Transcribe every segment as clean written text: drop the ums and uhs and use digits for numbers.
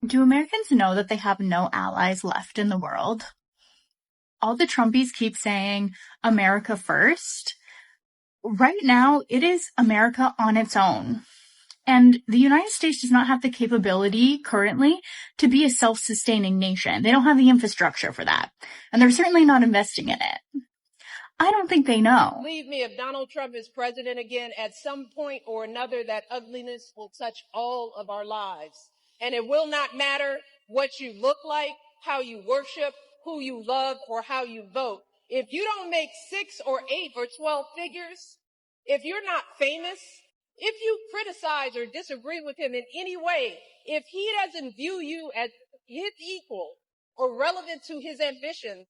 Do Americans know that they have no allies left in the world? All the Trumpies keep saying America first. Right now, it is America on its own. And the United States does not have the capability currently to be a self-sustaining nation. They don't have the infrastructure for that. And they're certainly not investing in it. I don't think they know. Believe me, if Donald Trump is president again, at some point or another, that ugliness will touch all of our lives. And it will not matter what you look like, how you worship, who you love, or how you vote. If you don't make 6 or 8 or 12 figures, if you're not famous, if you criticize or disagree with him in any way, if he doesn't view you as his equal or relevant to his ambitions,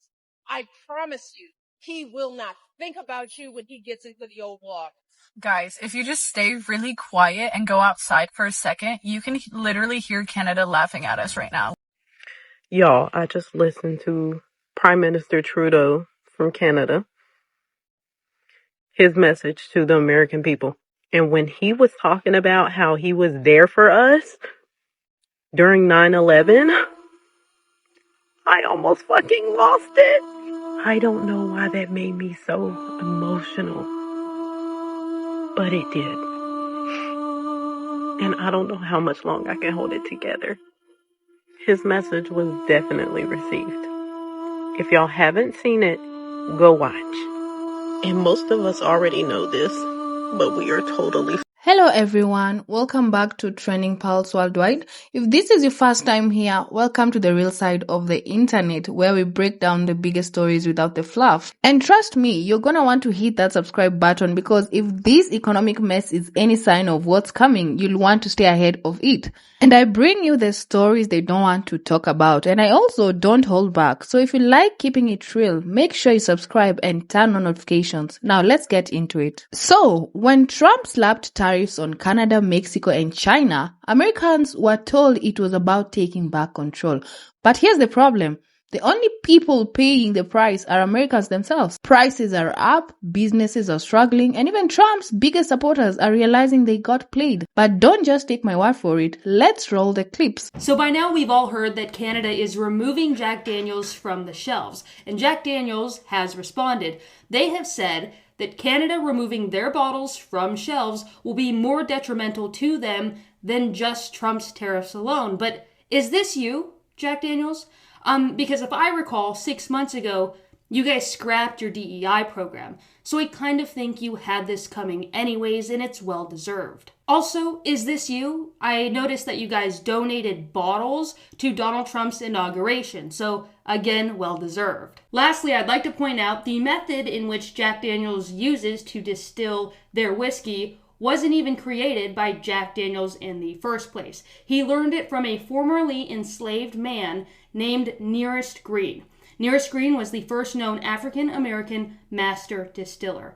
I promise you, he will not think about you when he gets into the Oval Office. Guys, if you just stay really quiet and go outside for a second, you can literally hear Canada laughing at us right now. Y'all, I just listened to Prime Minister Trudeau from Canada, his message to the American people. And when he was talking about how he was there for us during 9/11, I almost fucking lost it. I don't know why that made me so emotional, but it did. And I don't know how much longer I can hold it together. His message was definitely received. If y'all haven't seen it, go watch. And most of us already know this, but we are totally... Hello everyone, welcome back to Trending Pulse Worldwide. If this is your first time here, welcome to the real side of the internet where we break down the biggest stories without the fluff. And trust me, you're gonna want to hit that subscribe button because if this economic mess is any sign of what's coming, you'll want to stay ahead of it. And I bring you the stories they don't want to talk about, and I also don't hold back. So if you like keeping it real, make sure you subscribe and turn on notifications. Now let's get into it. So, when Trump slapped tariffs on Canada, Mexico, and China, Americans were told it was about taking back control. But here's the problem. The only people paying the price are Americans themselves. Prices are up, businesses are struggling, and even Trump's biggest supporters are realizing they got played. But don't just take my word for it. Let's roll the clips. So by now we've all heard that Canada is removing Jack Daniels from the shelves, and Jack Daniels has responded. They have said that Canada removing their bottles from shelves will be more detrimental to them than just Trump's tariffs alone. But is this you, Jack Daniels? Because if I recall, 6 months ago, you guys scrapped your DEI program. So I kind of think you had this coming anyways, and it's well deserved. Also, is this you? I noticed that you guys donated bottles to Donald Trump's inauguration. So again, well deserved. Lastly, I'd like to point out the method in which Jack Daniels uses to distill their whiskey wasn't even created by Jack Daniels in the first place. He learned it from a formerly enslaved man named Nearest Green. Nearest Green was the first known African-American master distiller.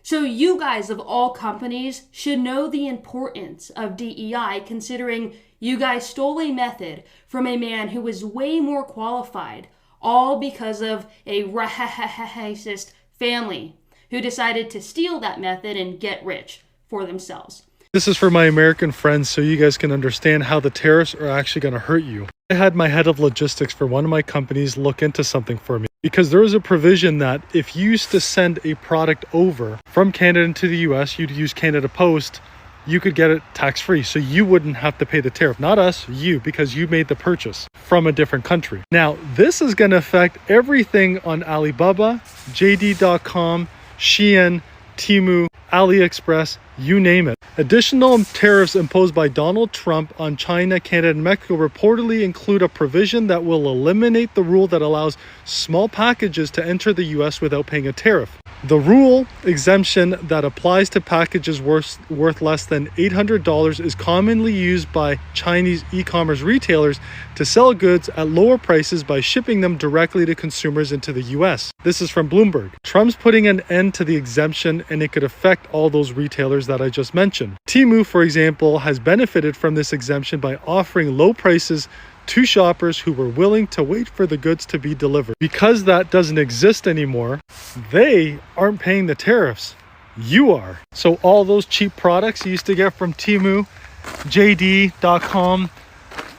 So you guys of all companies should know the importance of DEI, considering you guys stole a method from a man who was way more qualified, all because of a racist family who decided to steal that method and get rich for themselves. This is for my American friends so you guys can understand how the tariffs are actually going to hurt you. I had my head of logistics for one of my companies look into something for me because there was a provision that if you used to send a product over from Canada to the US, you'd use Canada Post, you could get it tax-free. So you wouldn't have to pay the tariff. Not us, you, because you made the purchase from a different country. Now, this is going to affect everything on Alibaba, JD.com, Shein, Temu, AliExpress, you name it. Additional tariffs imposed by Donald Trump on China, Canada, and Mexico reportedly include a provision that will eliminate the rule that allows small packages to enter the US without paying a tariff. The rule exemption that applies to packages worth less than $800 is commonly used by Chinese e-commerce retailers to sell goods at lower prices by shipping them directly to consumers into the US. This is from Bloomberg. Trump's putting an end to the exemption, and it could affect all those retailers that I just mentioned. Temu, for example, has benefited from this exemption by offering low prices to shoppers who were willing to wait for the goods to be delivered. Because that doesn't exist anymore, they aren't paying the tariffs. You are. So all those cheap products you used to get from Temu, JD.com,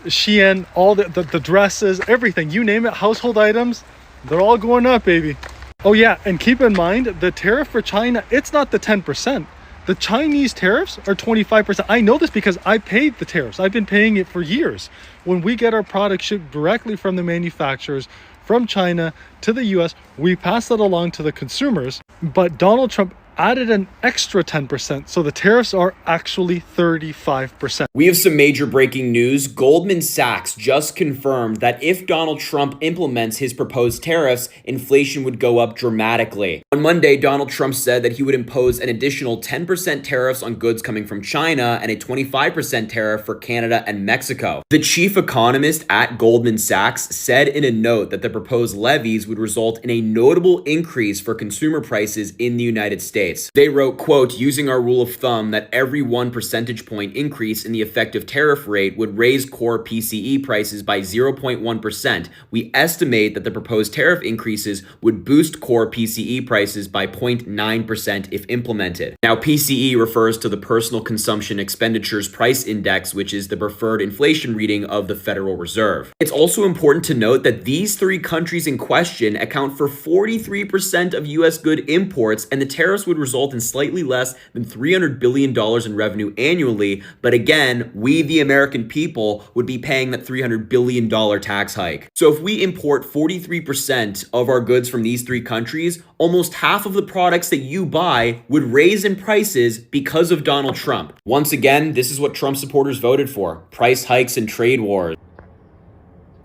Shein, all the dresses, everything, you name it, household items, they're all going up, baby. Oh yeah, and keep in mind, the tariff for China, it's not the 10%. The Chinese tariffs are 25%. I know this because I paid the tariffs. I've been paying it for years. When we get our product shipped directly from the manufacturers, from China to the US, we pass that along to the consumers. But Donald Trump added an extra 10%, so the tariffs are actually 35%. We have some major breaking news. Goldman Sachs just confirmed that if Donald Trump implements his proposed tariffs, inflation would go up dramatically. On Monday, Donald Trump said that he would impose an additional 10% tariffs on goods coming from China and a 25% tariff for Canada and Mexico. The chief economist at Goldman Sachs said in a note that the proposed levies would result in a notable increase for consumer prices in the United States. They wrote, quote, using our rule of thumb that every 1 percentage point increase in the effective tariff rate would raise core PCE prices by 0.1%. We estimate that the proposed tariff increases would boost core PCE prices by 0.9% if implemented. Now, PCE refers to the Personal Consumption Expenditures Price Index, which is the preferred inflation reading of the Federal Reserve. It's also important to note that these three countries in question account for 43% of U.S. good imports, and the tariffs would result in slightly less than $300 billion in revenue annually. But again, we, the American people, would be paying that $300 billion tax hike. So if we import 43% of our goods from these three countries, almost half of the products that you buy would raise in prices because of Donald Trump. Once again, this is what Trump supporters voted for: price hikes and trade wars.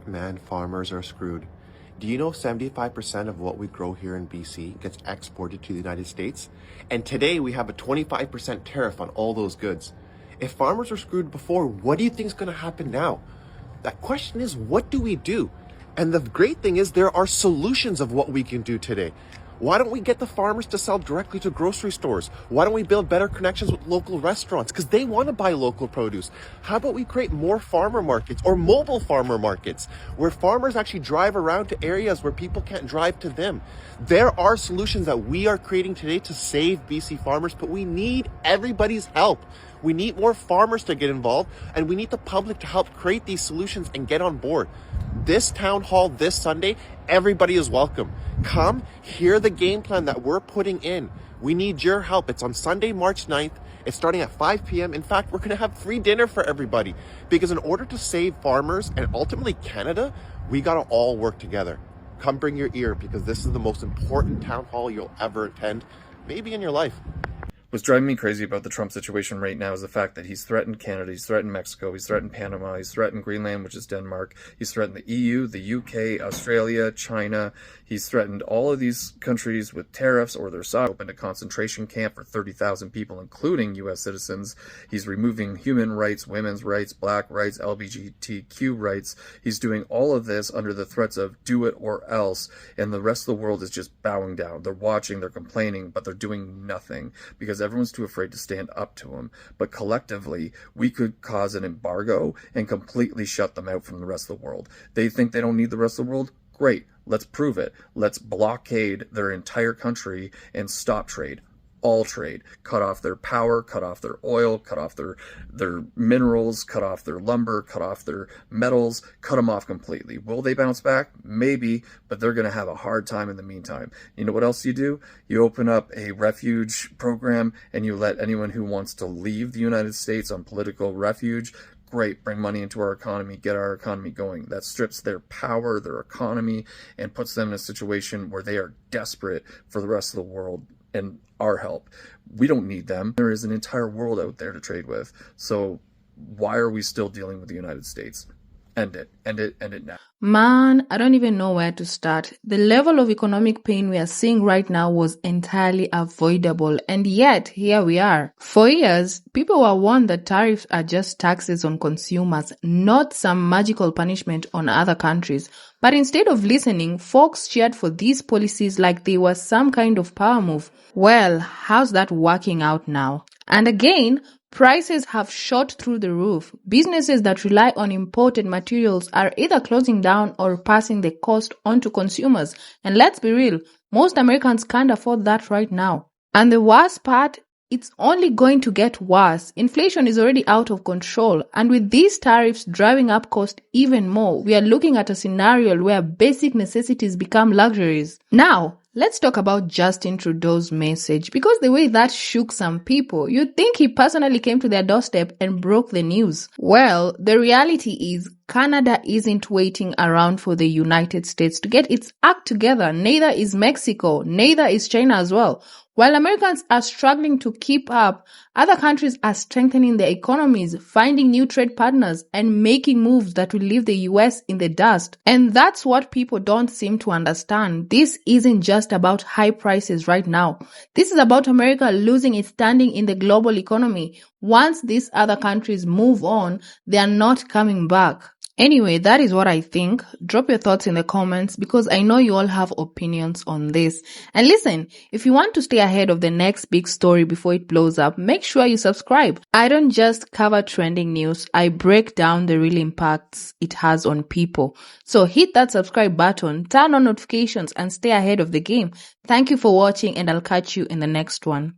Man, farmers are screwed. Do you know 75% of what we grow here in BC gets exported to the United States? And today we have a 25% tariff on all those goods. If farmers were screwed before, what do you think is going to happen now? That question is, what do we do? And the great thing is there are solutions of what we can do today. Why don't we get the farmers to sell directly to grocery stores? Why don't we build better connections with local restaurants? Because they want to buy local produce. How about we create more farmer markets or mobile farmer markets where farmers actually drive around to areas where people can't drive to them? There are solutions that we are creating today to save BC farmers, but we need everybody's help. We need more farmers to get involved, and we need the public to help create these solutions and get on board. This town hall this Sunday, everybody is welcome. Come, hear the game plan that we're putting in. We need your help. It's on Sunday, March 9th. It's starting at 5 p.m. In fact, we're going to have free dinner for everybody, because in order to save farmers and ultimately Canada, we got to all work together. Come bring your ear, because this is the most important town hall you'll ever attend, maybe in your life. What's driving me crazy about the Trump situation right now is the fact that he's threatened Canada, he's threatened Mexico, he's threatened Panama, he's threatened Greenland, which is Denmark, he's threatened the EU, the UK, Australia, China. He's threatened all of these countries with tariffs or their side. Opened a concentration camp for 30,000 people, including U.S. citizens. He's removing human rights, women's rights, black rights, LGBTQ rights. He's doing all of this under the threats of do it or else, and the rest of the world is just bowing down. They're watching, they're complaining, but they're doing nothing because everyone's too afraid to stand up to him. But collectively, we could cause an embargo and completely shut them out from the rest of the world. They think they don't need the rest of the world? Great. Let's prove it. Let's blockade their entire country and stop trade. All trade. Cut off their power, cut off their oil, cut off their minerals, cut off their lumber, cut off their metals, cut them off completely. Will they bounce back? Maybe, but they're going to have a hard time in the meantime. You know what else you do? You open up a refuge program and you let anyone who wants to leave the United States on political refuge. Great, bring money into our economy, get our economy going. That strips their power, their economy, and puts them in a situation where they are desperate for the rest of the world and our help. We don't need them. There is an entire world out there to trade with. So why are we still dealing with the United States? End it. End it. End it now. Man, I don't even know where to start. The level of economic pain we are seeing right now was entirely avoidable, and yet here we are. For years, people were warned that tariffs are just taxes on consumers, not some magical punishment on other countries. But instead of listening, folks cheered for these policies like they were some kind of power move. Well, how's that working out now? And again, prices have shot through the roof. Businesses that rely on imported materials are either closing down or passing the cost on to consumers. And let's be real, most Americans can't afford that right now. And the worst part, it's only going to get worse. Inflation is already out of control, and with these tariffs driving up cost even more, we are looking at a scenario where basic necessities become luxuries. Now, let's talk about Justin Trudeau's message, because the way that shook some people, you'd think he personally came to their doorstep and broke the news. Well, the reality is Canada isn't waiting around for the United States to get its act together. Neither is Mexico, neither is China as well. While Americans are struggling to keep up, other countries are strengthening their economies, finding new trade partners, and making moves that will leave the US in the dust. And that's what people don't seem to understand. This isn't just about high prices right now. This is about America losing its standing in the global economy. Once these other countries move on, they are not coming back. Anyway, that is what I think. Drop your thoughts in the comments because I know you all have opinions on this. And listen, if you want to stay ahead of the next big story before it blows up, make sure you subscribe. I don't just cover trending news, I break down the real impacts it has on people. So hit that subscribe button, turn on notifications, and stay ahead of the game. Thank you for watching, and I'll catch you in the next one.